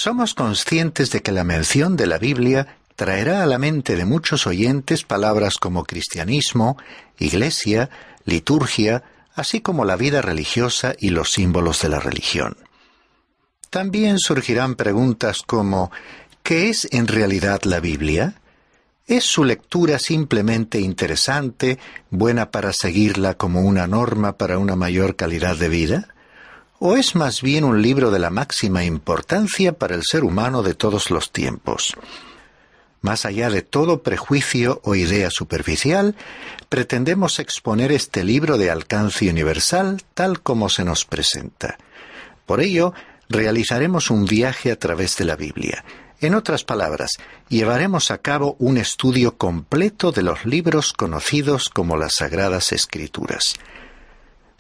Somos conscientes de que la mención de la Biblia traerá a la mente de muchos oyentes palabras como cristianismo, iglesia, liturgia, así como la vida religiosa y los símbolos de la religión. También surgirán preguntas como ¿qué es en realidad la Biblia? ¿Es su lectura simplemente interesante, buena para seguirla como una norma para una mayor calidad de vida? ¿O es más bien un libro de la máxima importancia para el ser humano de todos los tiempos? Más allá de todo prejuicio o idea superficial, pretendemos exponer este libro de alcance universal tal como se nos presenta. Por ello, realizaremos un viaje a través de la Biblia. En otras palabras, llevaremos a cabo un estudio completo de los libros conocidos como las Sagradas Escrituras.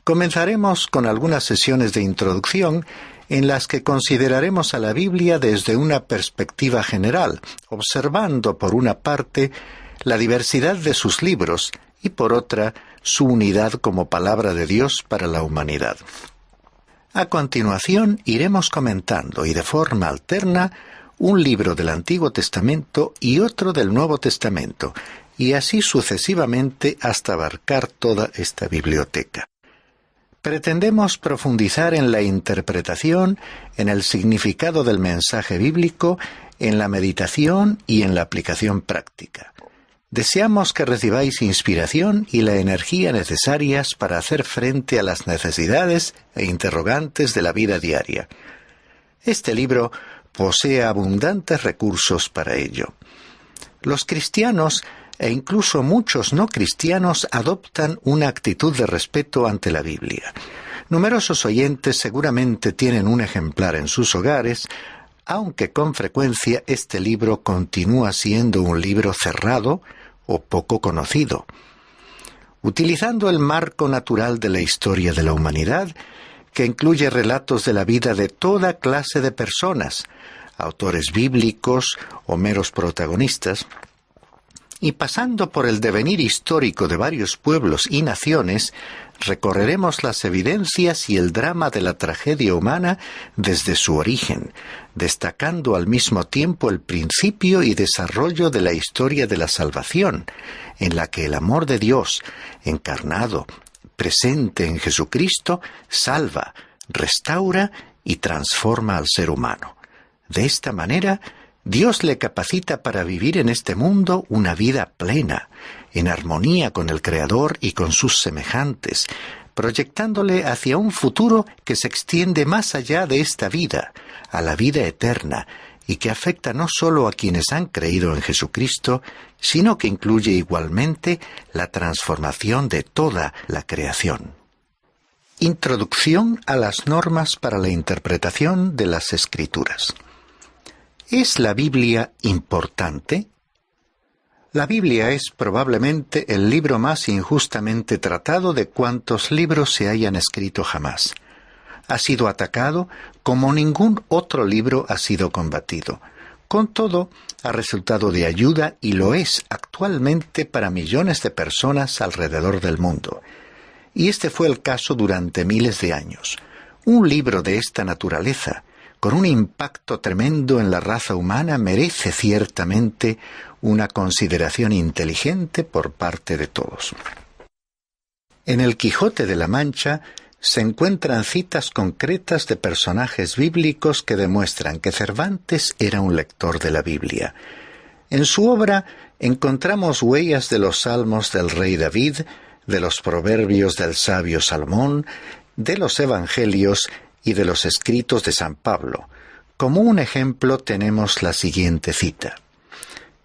Comenzaremos con algunas sesiones de introducción en las que consideraremos a la Biblia desde una perspectiva general, observando por una parte la diversidad de sus libros y por otra su unidad como palabra de Dios para la humanidad. A continuación iremos comentando y de forma alterna un libro del Antiguo Testamento y otro del Nuevo Testamento, y así sucesivamente hasta abarcar toda esta biblioteca. Pretendemos profundizar en la interpretación, en el significado del mensaje bíblico, en la meditación y en la aplicación práctica. Deseamos que recibáis inspiración y la energía necesarias para hacer frente a las necesidades e interrogantes de la vida diaria. Este libro posee abundantes recursos para ello. Los cristianos e incluso muchos no cristianos adoptan una actitud de respeto ante la Biblia. Numerosos oyentes seguramente tienen un ejemplar en sus hogares, aunque con frecuencia este libro continúa siendo un libro cerrado o poco conocido. Utilizando el marco natural de la historia de la humanidad, que incluye relatos de la vida de toda clase de personas, autores bíblicos o meros protagonistas, y pasando por el devenir histórico de varios pueblos y naciones, recorreremos las evidencias y el drama de la tragedia humana desde su origen, destacando al mismo tiempo el principio y desarrollo de la historia de la salvación, en la que el amor de Dios, encarnado, presente en Jesucristo, salva, restaura y transforma al ser humano. De esta manera, Dios le capacita para vivir en este mundo una vida plena, en armonía con el Creador y con sus semejantes, proyectándole hacia un futuro que se extiende más allá de esta vida, a la vida eterna, y que afecta no solo a quienes han creído en Jesucristo, sino que incluye igualmente la transformación de toda la creación. Introducción a las normas para la interpretación de las Escrituras. ¿Es la Biblia importante? La Biblia es probablemente el libro más injustamente tratado de cuantos libros se hayan escrito jamás. Ha sido atacado como ningún otro libro ha sido combatido. Con todo, ha resultado de ayuda y lo es actualmente para millones de personas alrededor del mundo. Y este fue el caso durante miles de años. Un libro de esta naturaleza, con un impacto tremendo en la raza humana, merece ciertamente una consideración inteligente por parte de todos. En el Quijote de la Mancha se encuentran citas concretas de personajes bíblicos que demuestran que Cervantes era un lector de la Biblia. En su obra encontramos huellas de los salmos del rey David, de los proverbios del sabio Salomón, de los evangelios y de los escritos de San Pablo. Como un ejemplo tenemos la siguiente cita.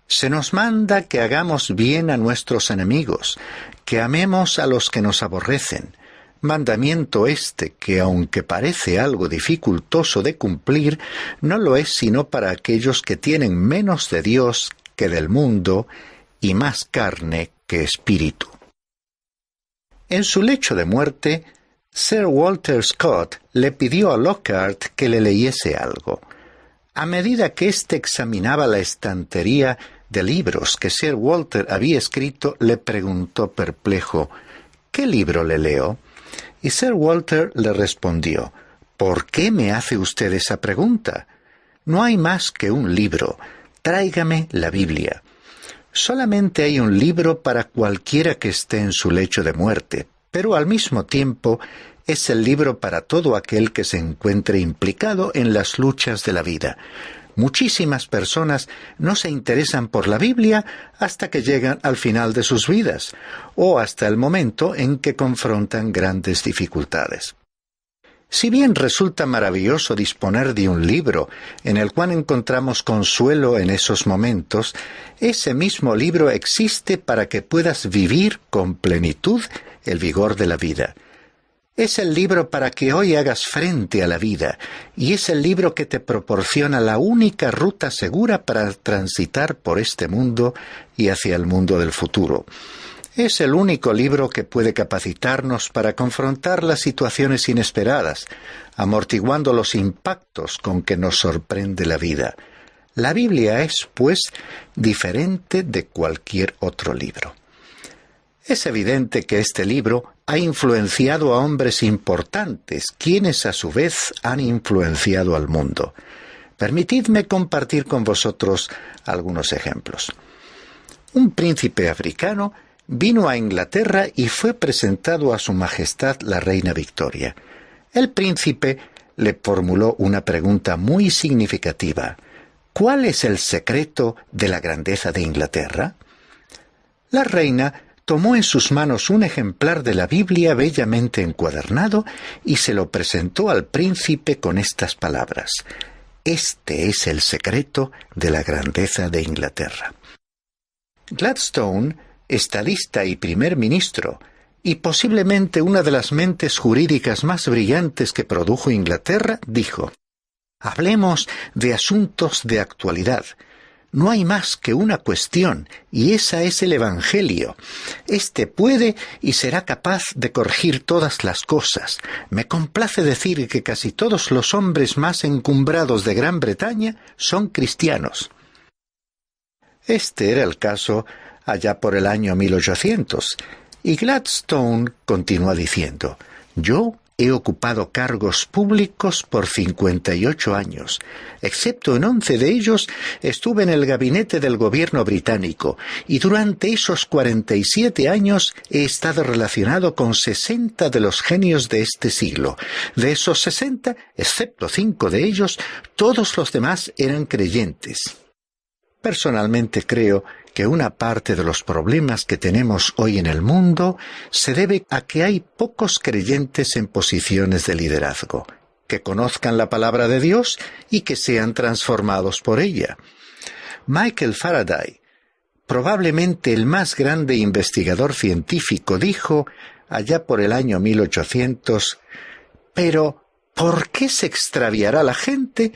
Se nos manda que hagamos bien a nuestros enemigos, que amemos a los que nos aborrecen. Mandamiento este que, aunque parece algo dificultoso de cumplir, no lo es sino para aquellos que tienen menos de Dios que del mundo y más carne que espíritu. En su lecho de muerte, Sir Walter Scott le pidió a Lockhart que le leyese algo. A medida que éste examinaba la estantería de libros que Sir Walter había escrito, le preguntó perplejo, ¿qué libro le leo? Y Sir Walter le respondió, ¿por qué me hace usted esa pregunta? No hay más que un libro. Tráigame la Biblia. Solamente hay un libro para cualquiera que esté en su lecho de muerte, pero al mismo tiempo es el libro para todo aquel que se encuentre implicado en las luchas de la vida. Muchísimas personas no se interesan por la Biblia hasta que llegan al final de sus vidas, o hasta el momento en que confrontan grandes dificultades. Si bien resulta maravilloso disponer de un libro en el cual encontramos consuelo en esos momentos, ese mismo libro existe para que puedas vivir con plenitud el vigor de la vida. Es el libro para que hoy hagas frente a la vida, y es el libro que te proporciona la única ruta segura para transitar por este mundo y hacia el mundo del futuro. Es el único libro que puede capacitarnos para confrontar las situaciones inesperadas, amortiguando los impactos con que nos sorprende la vida. La Biblia es, pues, diferente de cualquier otro libro. Es evidente que este libro ha influenciado a hombres importantes, quienes a su vez han influenciado al mundo. Permitidme compartir con vosotros algunos ejemplos. Un príncipe africano vino a Inglaterra y fue presentado a Su Majestad la Reina Victoria. El príncipe le formuló una pregunta muy significativa. ¿Cuál es el secreto de la grandeza de Inglaterra? La reina tomó en sus manos un ejemplar de la Biblia bellamente encuadernado y se lo presentó al príncipe con estas palabras: «Este es el secreto de la grandeza de Inglaterra». Gladstone, estadista y primer ministro, y posiblemente una de las mentes jurídicas más brillantes que produjo Inglaterra, dijo: «Hablemos de asuntos de actualidad. No hay más que una cuestión, y esa es el Evangelio. Este puede y será capaz de corregir todas las cosas. Me complace decir que casi todos los hombres más encumbrados de Gran Bretaña son cristianos». Este era el caso allá por el año 1800, y Gladstone continúa diciendo: «Yo he ocupado cargos públicos por 58 años. Excepto en 11 de ellos, estuve en el gabinete del gobierno británico, y durante esos 47 años he estado relacionado con 60 de los genios de este siglo. De esos 60, excepto 5 de ellos, todos los demás eran creyentes». Personalmente creo que una parte de los problemas que tenemos hoy en el mundo se debe a que hay pocos creyentes en posiciones de liderazgo, que conozcan la palabra de Dios y que sean transformados por ella. Michael Faraday, probablemente el más grande investigador científico, dijo allá por el año 1800: «Pero, ¿por qué se extraviará la gente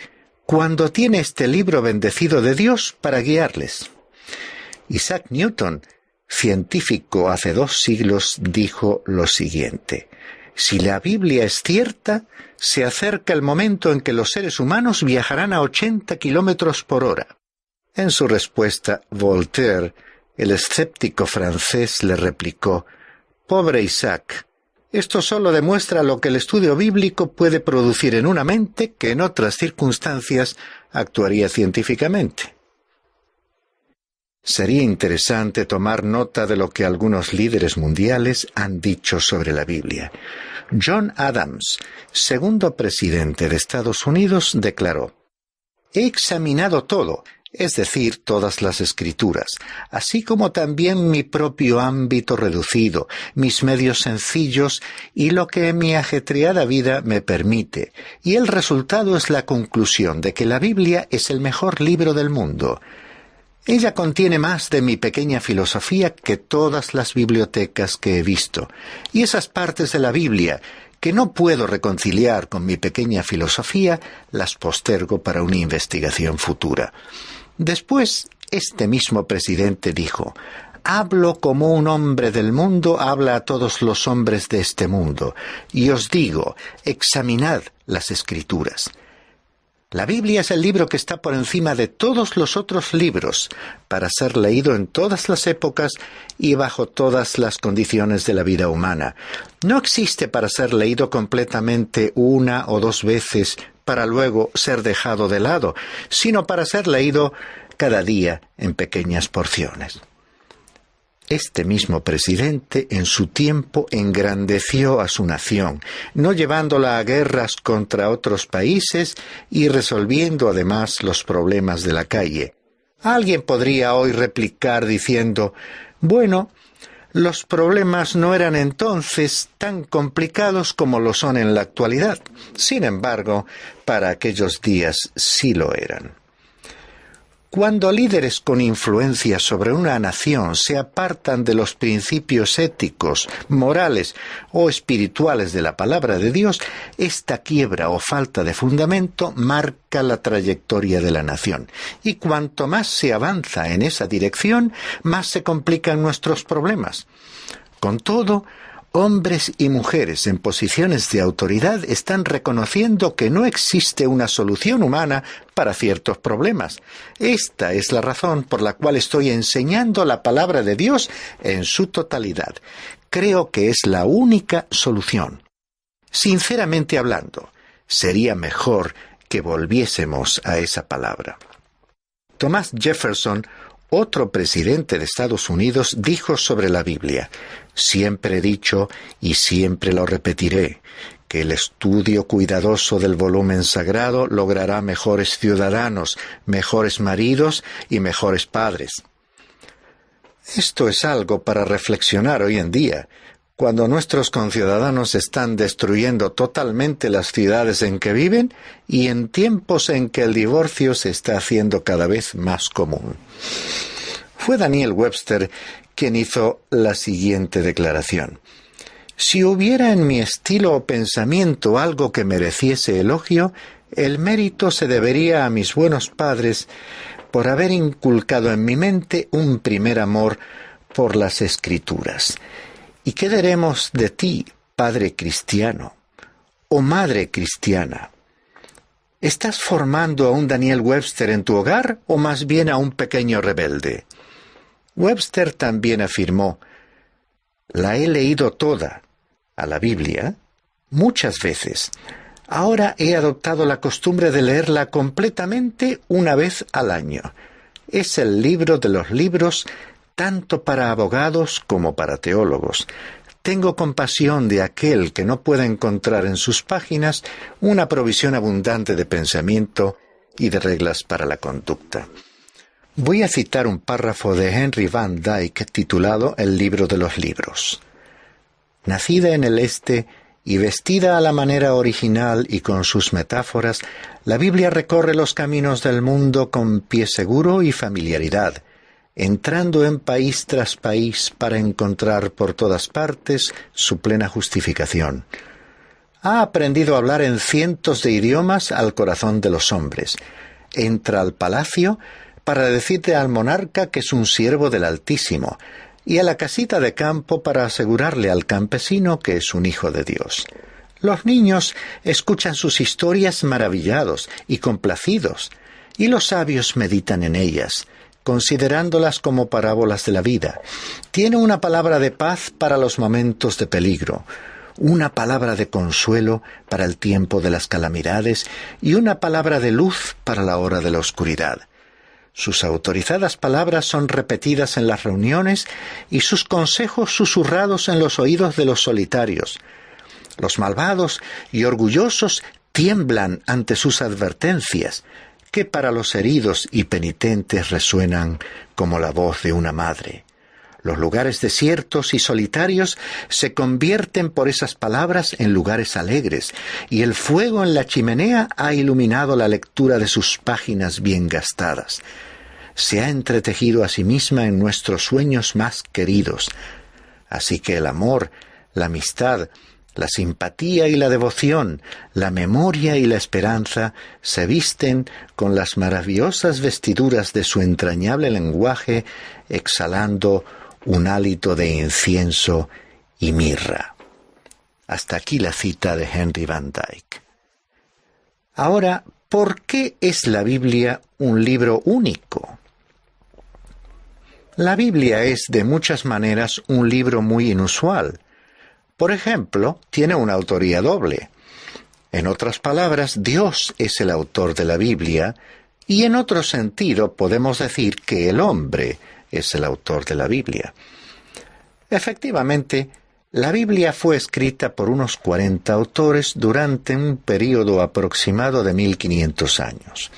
cuando tiene este libro bendecido de Dios para guiarles?». Isaac Newton, científico hace 2 siglos, dijo lo siguiente: «Si la Biblia es cierta, se acerca el momento en que los seres humanos viajarán a 80 kilómetros por hora». En su respuesta, Voltaire, el escéptico francés, le replicó: «Pobre Isaac, esto solo demuestra lo que el estudio bíblico puede producir en una mente que en otras circunstancias actuaría científicamente». Sería interesante tomar nota de lo que algunos líderes mundiales han dicho sobre la Biblia. John Adams, segundo presidente de Estados Unidos, declaró: «He examinado todo, es decir, todas las Escrituras, así como también mi propio ámbito reducido, mis medios sencillos y lo que mi ajetreada vida me permite, y el resultado es la conclusión de que la Biblia es el mejor libro del mundo. Ella contiene más de mi pequeña filosofía que todas las bibliotecas que he visto, y esas partes de la Biblia que no puedo reconciliar con mi pequeña filosofía, las postergo para una investigación futura». Después, este mismo presidente dijo: «Hablo como un hombre del mundo habla a todos los hombres de este mundo, y os digo, examinad las Escrituras. La Biblia es el libro que está por encima de todos los otros libros, para ser leído en todas las épocas y bajo todas las condiciones de la vida humana. No existe para ser leído completamente 1 o 2 veces para luego ser dejado de lado, sino para ser leído cada día en pequeñas porciones. Este mismo presidente en su tiempo engrandeció a su nación, no llevándola a guerras contra otros países y resolviendo además los problemas de la calle. Alguien podría hoy replicar diciendo, bueno, los problemas no eran entonces tan complicados como lo son en la actualidad. Sin embargo, para aquellos días sí lo eran. Cuando líderes con influencia sobre una nación se apartan de los principios éticos, morales o espirituales de la palabra de Dios, esta quiebra o falta de fundamento marca la trayectoria de la nación. Y cuanto más se avanza en esa dirección, más se complican nuestros problemas. Con todo, hombres y mujeres en posiciones de autoridad están reconociendo que no existe una solución humana para ciertos problemas. Esta es la razón por la cual estoy enseñando la palabra de Dios en su totalidad. Creo que es la única solución. Sinceramente hablando, sería mejor que volviésemos a esa palabra. Thomas Jefferson, otro presidente de Estados Unidos, dijo sobre la Biblia: «Siempre he dicho, y siempre lo repetiré, que el estudio cuidadoso del volumen sagrado logrará mejores ciudadanos, mejores maridos y mejores padres». Esto es algo para reflexionar hoy en día, cuando nuestros conciudadanos están destruyendo totalmente las ciudades en que viven y en tiempos en que el divorcio se está haciendo cada vez más común. Fue Daniel Webster quien hizo la siguiente declaración: «Si hubiera en mi estilo o pensamiento algo que mereciese elogio, el mérito se debería a mis buenos padres por haber inculcado en mi mente un primer amor por las Escrituras. ¿Y qué diremos de ti, padre cristiano o madre cristiana? ¿Estás formando a un Daniel Webster en tu hogar o más bien a un pequeño rebelde?». Webster también afirmó: «La he leído toda, a la Biblia, muchas veces. Ahora he adoptado la costumbre de leerla completamente una vez al año. Es el libro de los libros, tanto para abogados como para teólogos. Tengo compasión de aquel que no pueda encontrar en sus páginas una provisión abundante de pensamiento y de reglas para la conducta». Voy a citar un párrafo de Henry Van Dyke titulado El libro de los libros. «Nacida en el Este y vestida a la manera original y con sus metáforas, la Biblia recorre los caminos del mundo con pie seguro y familiaridad, entrando en país tras país para encontrar por todas partes su plena justificación. Ha aprendido a hablar en cientos de idiomas al corazón de los hombres. Entra al palacio para decirle al monarca que es un siervo del Altísimo, y a la casita de campo para asegurarle al campesino que es un hijo de Dios. Los niños escuchan sus historias maravillados y complacidos, y los sabios meditan en ellas, considerándolas como parábolas de la vida. Tiene una palabra de paz para los momentos de peligro, una palabra de consuelo para el tiempo de las calamidades y una palabra de luz para la hora de la oscuridad. Sus autorizadas palabras son repetidas en las reuniones y sus consejos susurrados en los oídos de los solitarios. Los malvados y orgullosos tiemblan ante sus advertencias, que para los heridos y penitentes resuenan como la voz de una madre. Los lugares desiertos y solitarios se convierten por esas palabras en lugares alegres, y el fuego en la chimenea ha iluminado la lectura de sus páginas bien gastadas. Se ha entretejido a sí misma en nuestros sueños más queridos. Así que el amor, la amistad, la simpatía y la devoción, la memoria y la esperanza se visten con las maravillosas vestiduras de su entrañable lenguaje, exhalando un hálito de incienso y mirra». Hasta aquí la cita de Henry Van Dyke. Ahora, ¿por qué es la Biblia un libro único? La Biblia es de muchas maneras un libro muy inusual. Por ejemplo, tiene una autoría doble. En otras palabras, Dios es el autor de la Biblia, y en otro sentido podemos decir que el hombre es el autor de la Biblia. Efectivamente, la Biblia fue escrita por unos 40 autores durante un período aproximado de 1500 años.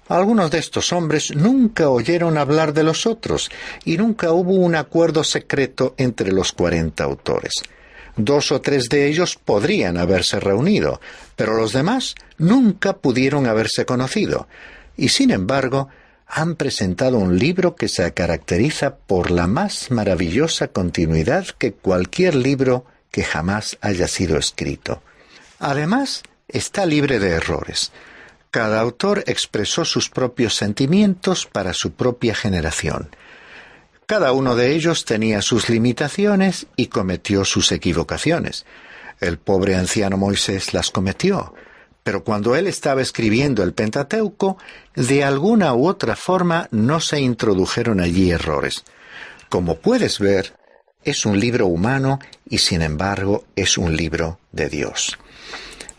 Algunos de estos hombres nunca oyeron hablar de los otros, y nunca hubo un acuerdo secreto entre los 40 autores. 2 o 3 de ellos podrían haberse reunido, pero los demás nunca pudieron haberse conocido, y sin embargo han presentado un libro que se caracteriza por la más maravillosa continuidad que cualquier libro que jamás haya sido escrito. Además, está libre de errores. Cada autor expresó sus propios sentimientos para su propia generación. Cada uno de ellos tenía sus limitaciones y cometió sus equivocaciones. El pobre anciano Moisés las cometió, pero cuando él estaba escribiendo el Pentateuco, de alguna u otra forma no se introdujeron allí errores. Como puedes ver, es un libro humano y sin embargo es un libro de Dios.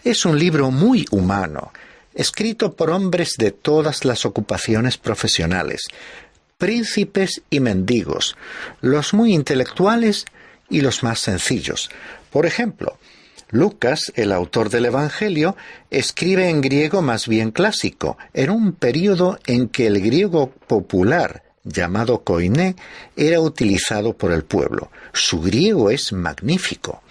Es un libro muy humano, escrito por hombres de todas las ocupaciones profesionales, príncipes y mendigos, los muy intelectuales y los más sencillos. Por ejemplo, Lucas, el autor del Evangelio, escribe en griego más bien clásico, en un período en que el griego popular, llamado koiné, era utilizado por el pueblo. Su griego es magnífico.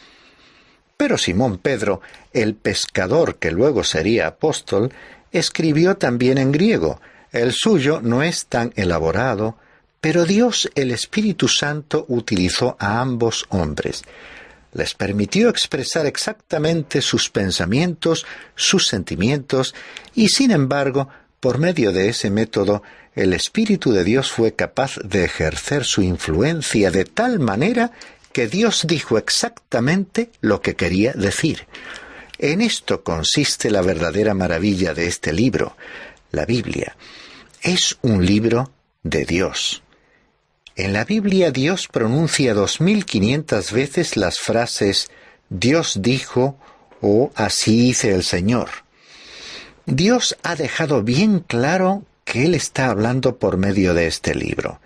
Pero Simón Pedro, el pescador que luego sería apóstol, escribió también en griego. El suyo no es tan elaborado, pero Dios, el Espíritu Santo, utilizó a ambos hombres. Les permitió expresar exactamente sus pensamientos, sus sentimientos, y sin embargo, por medio de ese método, el Espíritu de Dios fue capaz de ejercer su influencia de tal manera que Dios dijo exactamente lo que quería decir. En esto consiste la verdadera maravilla de este libro, la Biblia. Es un libro de Dios. En la Biblia Dios pronuncia 2500 veces las frases Dios dijo o así dice el Señor. Dios ha dejado bien claro que Él está hablando por medio de este libro.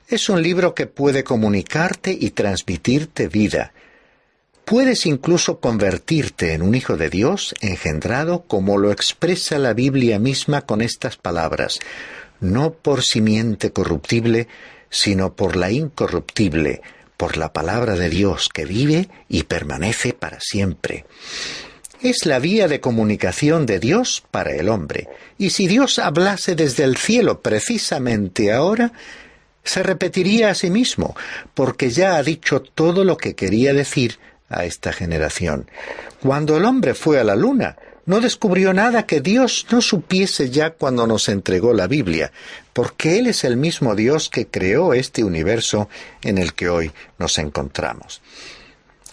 Es un libro que puede comunicarte y transmitirte vida. Puedes incluso convertirte en un hijo de Dios engendrado como lo expresa la Biblia misma con estas palabras: no por simiente corruptible, sino por la incorruptible, por la palabra de Dios que vive y permanece para siempre. Es la vía de comunicación de Dios para el hombre, y si Dios hablase desde el cielo precisamente ahora, se repetiría a sí mismo, porque ya ha dicho todo lo que quería decir a esta generación. Cuando el hombre fue a la luna, no descubrió nada que Dios no supiese ya cuando nos entregó la Biblia, porque Él es el mismo Dios que creó este universo en el que hoy nos encontramos.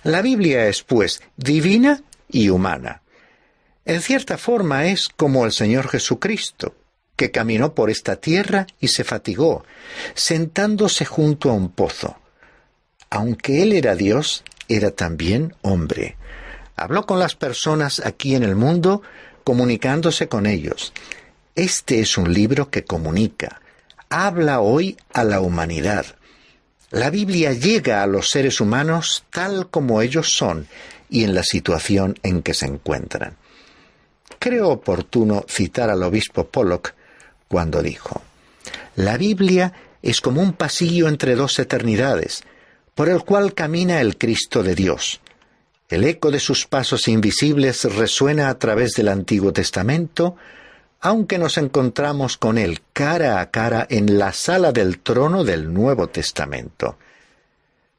La Biblia es, pues, divina y humana. En cierta forma es como el Señor Jesucristo, que caminó por esta tierra y se fatigó, sentándose junto a un pozo. Aunque Él era Dios, era también hombre. Habló con las personas aquí en el mundo, comunicándose con ellos. Este es un libro que comunica. Habla hoy a la humanidad. La Biblia llega a los seres humanos tal como ellos son y en la situación en que se encuentran. Creo oportuno citar al obispo Pollock cuando dijo: la Biblia es como un pasillo entre dos eternidades, por el cual camina el Cristo de Dios. El eco de sus pasos invisibles resuena a través del Antiguo Testamento, aunque nos encontramos con él cara a cara en la sala del trono del Nuevo Testamento.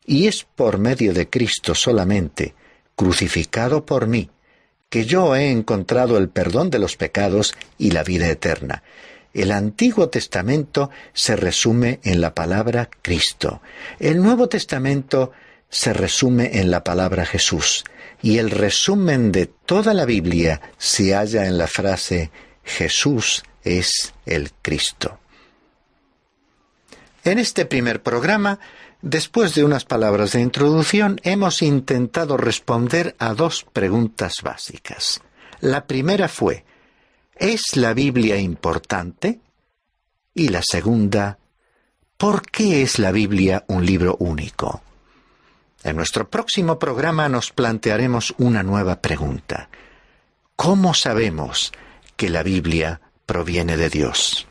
Y es por medio de Cristo solamente, crucificado por mí, que yo he encontrado el perdón de los pecados y la vida eterna. El Antiguo Testamento se resume en la palabra Cristo. El Nuevo Testamento se resume en la palabra Jesús. Y el resumen de toda la Biblia se halla en la frase Jesús es el Cristo. En este primer programa Después de unas palabras de introducción, hemos intentado responder a dos preguntas básicas. La primera fue, ¿es la Biblia importante? Y la segunda, ¿por qué es la Biblia un libro único? En nuestro próximo programa nos plantearemos una nueva pregunta. ¿Cómo sabemos que la Biblia proviene de Dios?